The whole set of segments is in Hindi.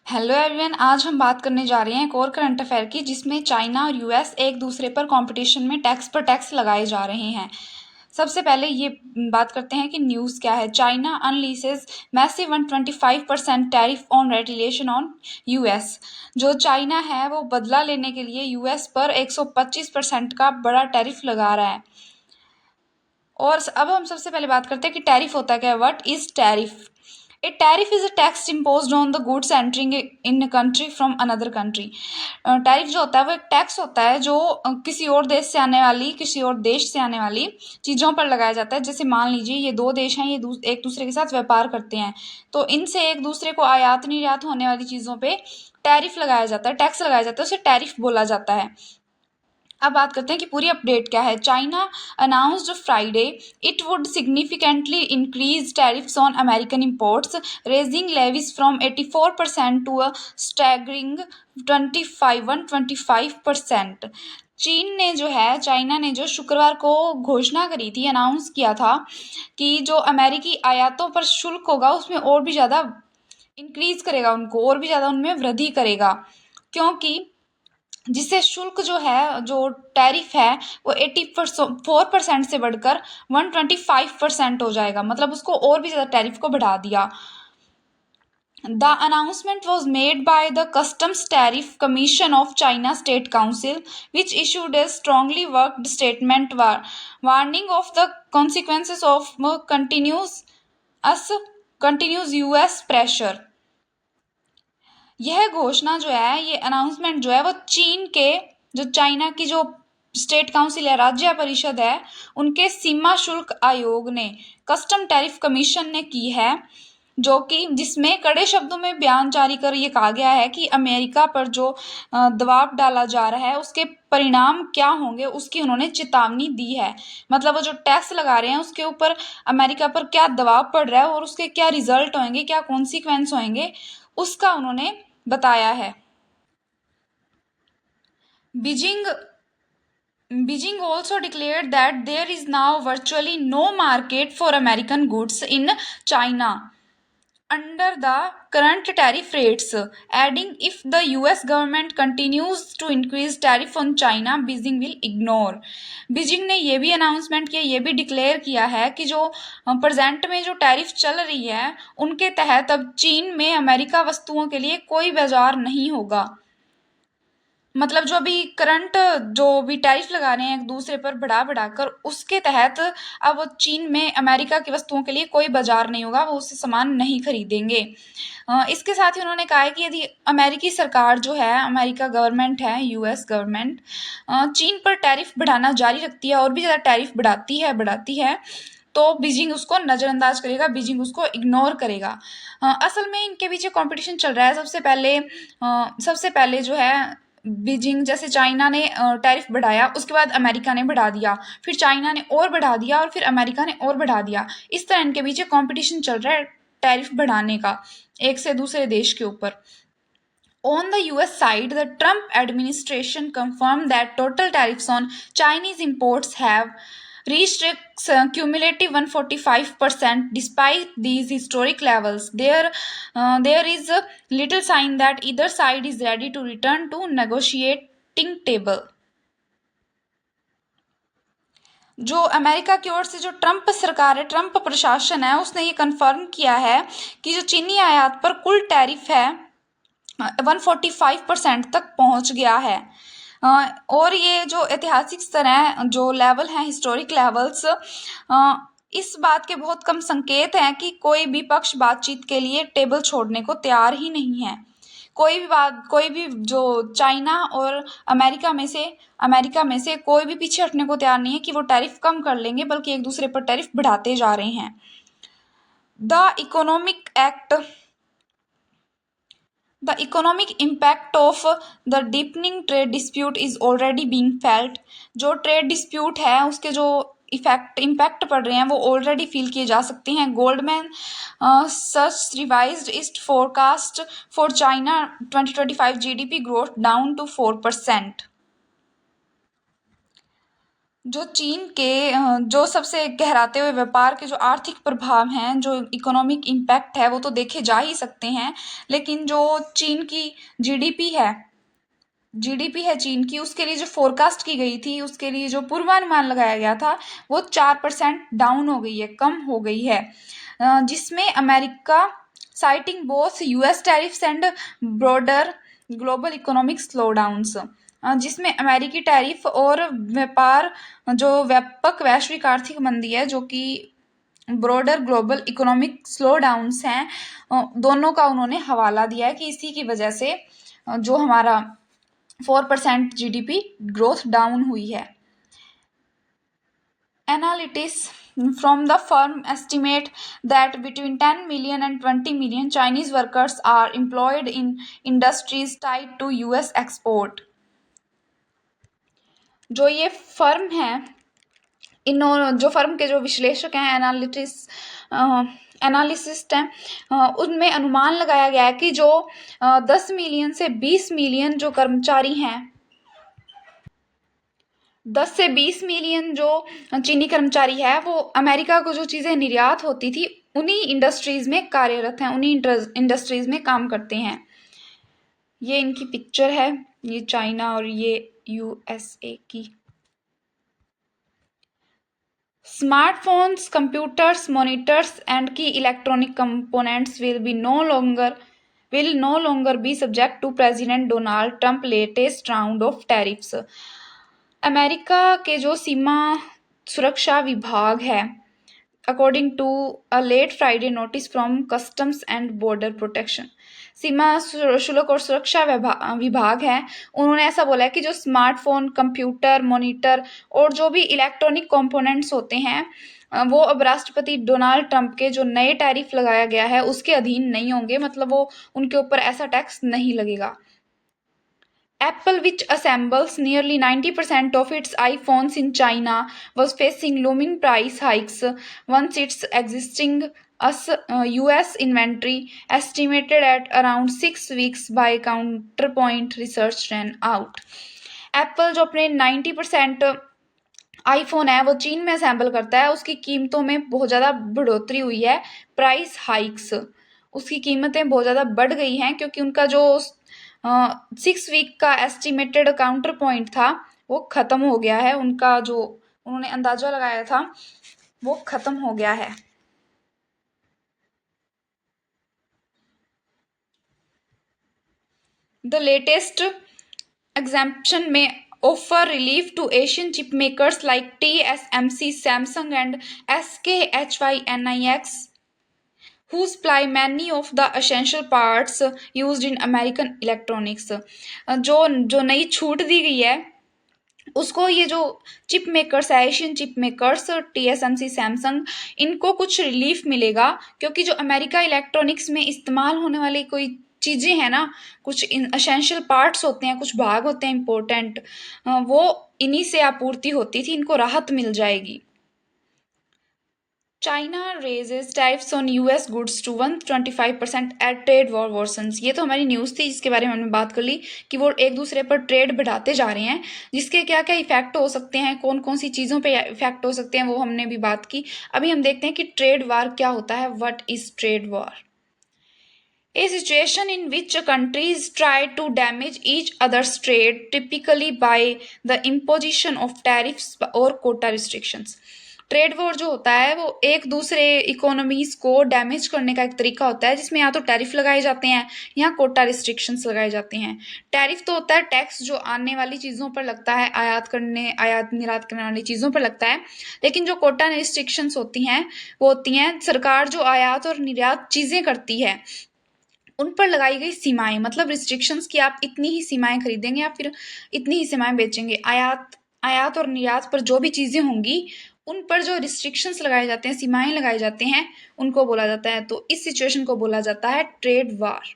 हेलो एवरीवन, आज हम बात करने जा रहे हैं एक और करंट अफेयर की जिसमें चाइना और यूएस एक दूसरे पर कंपटीशन में टैक्स पर टैक्स लगाए जा रहे हैं। सबसे पहले ये बात करते हैं कि न्यूज़ क्या है। China unleashes massive 125% tariff on retaliation on US. जो चाइना है वो बदला लेने के लिए यूएस पर 125% का बड़ा टैरिफ लगा रहा है। और अब हम सबसे पहले बात करते हैं कि टैरिफ होता क्या है। What is tariff? A tariff is a tax imposed on the goods entering in country from another country. Tariff जो होता है वो एक टैक्स होता है जो किसी और देश से आने वाली किसी और देश से आने वाली चीज़ों पर लगाया जाता है। जैसे मान लीजिए ये दो देश हैं, ये एक दूसरे के साथ व्यापार करते हैं, तो इनसे एक दूसरे को आयात निर्यात होने वाली चीज़ों पे टैरिफ लगाया जाता है, टैक्स लगाया जाता है, उसे टैरिफ बोला जाता है। अब बात करते हैं कि पूरी अपडेट क्या है। China announced Friday it would significantly increase tariffs on American imports, raising levies from 84% to a staggering 25% China ने जो शुक्रवार को घोषणा करी थी, अनाउंस किया था कि जो अमेरिकी आयातों पर शुल्क होगा उसमें और भी ज़्यादा इंक्रीज करेगा, उनको और भी ज़्यादा उनमें वृद्धि करेगा, क्योंकि जिससे शुल्क जो है, जो टैरिफ है, वो 84% से बढ़कर 125% हो जाएगा। मतलब उसको और भी ज़्यादा टैरिफ को बढ़ा दिया। The announcement was made by the Customs Tariff Commission of China State Council, which issued a strongly worded statement warning of the consequences of continuous US pressure. यह घोषणा जो है, ये अनाउंसमेंट जो है, वो चीन के जो चाइना की जो स्टेट काउंसिल है, राज्य परिषद है, उनके सीमा शुल्क आयोग ने, कस्टम टैरिफ कमीशन ने की है, जो कि जिसमें कड़े शब्दों में बयान जारी कर ये कहा गया है कि अमेरिका पर जो दबाव डाला जा रहा है उसके परिणाम क्या होंगे, उसकी उन्होंने चेतावनी दी है। मतलब वो जो टैक्स लगा रहे हैं उसके ऊपर अमेरिका पर क्या दबाव पड़ रहा है और उसके क्या रिजल्ट होंगे, क्या कॉन्सिक्वेंस होंगे, उसका उन्होंने बताया है। Beijing Beijing also declared that there is now virtually no market for American goods in China under the current tariff rates, adding if the US government continues to increase tariff on China, Beijing will ignore. Beijing ने ये भी अनाउंसमेंट किया, ये भी डिक्लेयर किया है कि जो प्रेजेंट में जो टैरिफ चल रही है उनके तहत अब चीन में अमेरिका वस्तुओं के लिए कोई बाजार नहीं होगा। मतलब जो अभी करंट जो भी टैरिफ लगा रहे हैं एक दूसरे पर बढ़ाकर, उसके तहत अब चीन में अमेरिका की वस्तुओं के लिए कोई बाजार नहीं होगा, वो उससे सामान नहीं खरीदेंगे। इसके साथ ही उन्होंने कहा है कि यदि अमेरिकी सरकार जो है, अमेरिका गवर्नमेंट है, यूएस गवर्नमेंट चीन पर टैरिफ बढ़ाना जारी रखती है और भी ज़्यादा टैरिफ बढ़ाती है, तो बीजिंग उसको नज़रअंदाज करेगा, बीजिंग उसको इग्नोर करेगा। असल में इनके पीछे कंपटीशन चल रहा है। सबसे पहले जो है बीजिंग, जैसे चाइना ने टैरिफ बढ़ाया, उसके बाद अमेरिका ने बढ़ा दिया, फिर चाइना ने और बढ़ा दिया और फिर अमेरिका ने और बढ़ा दिया। इस तरह इनके पीछे कंपटीशन चल रहा है टैरिफ बढ़ाने का एक से दूसरे देश के ऊपर। On the US side, the Trump administration confirmed that total tariffs on Chinese imports have reached a cumulative 145%. Despite these historic levels, there is a little sign that either side is ready to return to negotiating table. जो अमेरिका की ओर से जो ट्रंप सरकार है, ट्रंप प्रशासन है, उसने ये कन्फर्म किया है कि जो चीनी आयात पर कुल टैरिफ है 145% तक पहुंच गया है। और ये जो ऐतिहासिक स्तर है, जो लेवल हैं, हिस्टोरिक लेवल्स, इस बात के बहुत कम संकेत हैं कि कोई भी पक्ष बातचीत के लिए टेबल छोड़ने को तैयार ही नहीं है। कोई भी जो चाइना और अमेरिका में से कोई भी पीछे हटने को तैयार नहीं है कि वो टैरिफ कम कर लेंगे, बल्कि एक दूसरे पर टैरिफ बढ़ाते जा रहे हैं। The economic impact of the deepening trade dispute is already being felt. जो ट्रेड डिस्प्यूट है उसके जो इम्पैक्ट पड़ रहे हैं वो ऑलरेडी फील किए जा सकते हैं। Goldman Sachs revised its forecast for China 2025 GDP growth down to 4%। जो चीन के जो सबसे गहराते हुए व्यापार के जो आर्थिक प्रभाव हैं, जो इकोनॉमिक इम्पैक्ट है, वो तो देखे जा ही सकते हैं, लेकिन जो चीन की जीडीपी है जीडीपी है चीन की, उसके लिए जो फोरकास्ट की गई थी, उसके लिए जो पूर्वानुमान लगाया गया था, वो 4% डाउन हो गई है, कम हो गई है, जिसमें America citing both US tariffs and broader global economic slowdowns, जिसमें अमेरिकी टैरिफ और व्यापार जो व्यापक वैश्विक आर्थिक मंदी है, जो कि broader global economic slow downs हैं, दोनों का उन्होंने हवाला दिया है कि इसी की वजह से जो हमारा 4% जीडीपी ग्रोथ डाउन हुई है। Analysts from the firm estimate that between 10 million and 20 million Chinese workers are employed in industries tied to US export. जो ये फर्म है, जो फर्म के जो विश्लेषक हैं, एनालिसिस्ट हैं, उनमें अनुमान लगाया गया है कि जो 10 मिलियन से 20 मिलियन जो कर्मचारी हैं, 10 से 20 मिलियन जो चीनी कर्मचारी है, वो अमेरिका को जो चीज़ें निर्यात होती थी उन्हीं इंडस्ट्रीज में कार्यरत हैं, उन्हीं इंडस्ट्रीज में काम करते हैं। ये इनकी पिक्चर है, ये चाइना और ये यूएसए की। Smartphones, computers, monitors, and key electronic components will no longer be subject to President Donald Trump's latest round of tariffs. America के जो सीमा सुरक्षा विभाग है, according to a late Friday notice from customs and border protection, सीमा शुल्क और सुरक्षा विभाग है, उन्होंने ऐसा बोला है कि जो स्मार्टफोन, कंप्यूटर, मॉनिटर और जो भी इलेक्ट्रॉनिक कंपोनेंट्स होते हैं, वो अब राष्ट्रपति डोनाल्ड ट्रंप के जो नए टैरिफ लगाया गया है उसके अधीन नहीं होंगे, मतलब वो उनके ऊपर ऐसा टैक्स नहीं लगेगा। Apple, which assembles nearly 90% of its iPhones in China, was facing looming price hikes once its existing US inventory, estimated at around 6 weeks by Counterpoint Research, ran out. Apple जो अपने 90% आईफोन है वो चीन में असेंबल करता है, उसकी कीमतों में बहुत ज़्यादा बढ़ोतरी हुई है, प्राइस हाइक्स, उसकी कीमतें बहुत ज़्यादा बढ़ गई हैं क्योंकि उनका जो 6 वीक का एस्टिमेटेड काउंटर पॉइंट था वो ख़त्म हो गया है, उनका जो उन्होंने अंदाज़ा लगाया था वो ख़त्म हो गया है। The latest exemption may offer relief to Asian chip makers like TSMC, Samsung and SK hynix, who supply many of the essential parts used in American electronics. जो नई छूट दी गई है उसको ये जो चिप मेकर्स है, Asian chip makers, TSMC, Samsung, इनको कुछ रिलीफ मिलेगा क्योंकि जो अमेरिका इलेक्ट्रॉनिक्स में इस्तेमाल होने वाली कोई चीज़ें हैं ना, कुछ एसेंशियल पार्ट्स होते हैं, कुछ भाग होते हैं इम्पोर्टेंट, वो इन्हीं से आपूर्ति होती थी, इनको राहत मिल जाएगी। China raises tariffs on US goods to 125% at trade war worsens. ये तो हमारी न्यूज़ थी जिसके बारे में हमने बात कर ली कि वो एक दूसरे पर ट्रेड बढ़ाते जा रहे हैं, जिसके क्या क्या इफेक्ट हो सकते हैं, कौन कौन सी चीज़ों पे इफेक्ट हो सकते हैं, वो हमने भी बात की। अभी हम देखते हैं कि ट्रेड वार क्या होता है, what is trade war. A situation in which countries try to damage each other's trade, typically by the imposition of tariffs or quota restrictions. Trade war जो होता है वो एक दूसरे इकोनॉमीज को डैमेज करने का एक तरीका होता है, जिसमें या तो टैरिफ लगाए जाते हैं या कोटा रिस्ट्रिक्शंस लगाए जाते हैं। टैरिफ तो होता है टैक्स जो आने वाली चीज़ों पर लगता है, आयात निर्यात करने वाली चीज़ों पर लगता है, लेकिन जो कोटा रिस्ट्रिक्शंस होती हैं वो होती हैं सरकार जो आयात और निर्यात चीज़ें करती है उन पर लगाई गई सीमाएं, मतलब रिस्ट्रिक्शंस की आप इतनी ही सीमाएं खरीदेंगे या फिर इतनी ही सीमाएं बेचेंगे। आयात और निर्यात पर जो भी चीज़ें होंगी उन पर जो रिस्ट्रिक्शंस लगाए जाते हैं, सीमाएं लगाए जाते हैं, उनको बोला जाता है, तो इस सिचुएशन को बोला जाता है ट्रेड वार।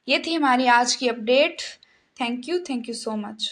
ये थी हमारी आज की update. Thank you so much.